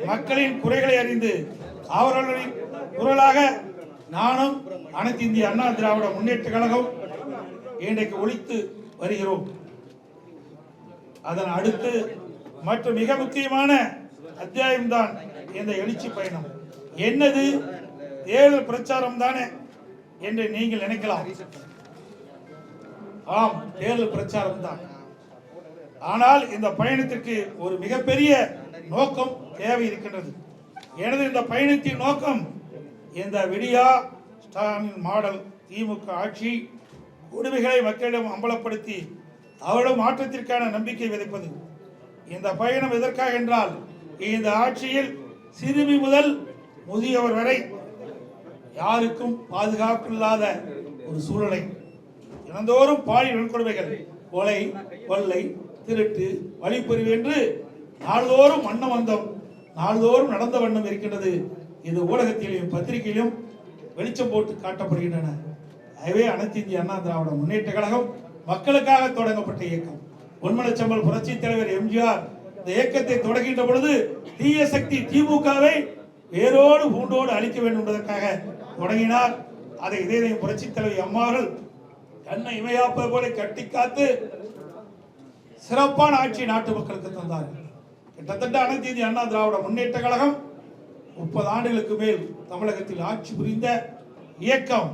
மக்களின் குறைகளை அறிந்து அவர்களின் குரலாக நானும் அனைத்து இந்திய அண்ணா திராவிட முன்னேற்ற கழகம் இன்றைக்கு ஒழித்து வருகிறோம். அதன் அடுத்து மற்றும் மிக முக்கியமான அத்தியாயம்தான் இந்த எழுச்சி பயணம். என்னது தேர்தல் பிரச்சாரம் தானே என்று நீங்கள் நினைக்கலாம். ஆம், தேர்தல் பிரச்சாரம் தான். ஆனால் இந்த பயணத்திற்கு ஒரு மிகப்பெரிய நோக்கம் தேவை இருக்கின்றது. எனது இந்த பயணத்தின் நோக்கம் இந்த விடியா ஸ்டாலின் மாடல் திமுக ஆட்சி உரிமைகளை மக்களிடம் அம்பலப்படுத்தி அவரிடம் மாற்றத்திற்கான நம்பிக்கை விதைப்பது. இந்த பயணம் எதற்காக என்றால், இந்த ஆட்சியில் சிறுமி முதல் முதியவர் வரை யாருக்கும் பாதுகாப்பு இல்லாத ஒரு சூழலை, தினந்தோறும் பாலியல் வன்கொடுமைகள், கொலை, கொள்ளை, திருட்டு, வழிப்பறிவு என்று நாள்தோறும் வண்ணம் நாள்தோறும் நடந்த வண்ணம் இருக்கின்றது. இது ஊடகத்திலும் பத்திரிகையிலும் வெளிச்சம் போட்டு காட்டப்படுகின்றன. ஆகவே அனைத்து இந்திய அண்ணா திராவிட முன்னேற்ற கழகம் மக்களுக்காக தொடங்கப்பட்ட இயக்கம். பொன்மனச்செம்மல் புரட்சி தலைவர் எம்ஜிஆர் இந்த இயக்கத்தை தொடங்குகின்ற பொழுது தீய சக்தி திமுகவை வேரோடு பூண்டோடு அழிக்க வேண்டும் என்பதற்காக தொடங்கினார். அதை இதே புரட்சி தலைவர் அம்மாவர்கள் கண்ணை இமையாப்பது போல கட்டி காத்து சிறப்பான ஆட்சி நாட்டு மக்களுக்கு தந்தார்கள். கிட்டத்தட்ட அனைத்து இந்திய அண்ணா திராவிட முன்னேற்ற கழகம் 30 ஆண்டுகளுக்கு மேல் தமிழகத்தில் ஆட்சி புரிந்த இயக்கம்.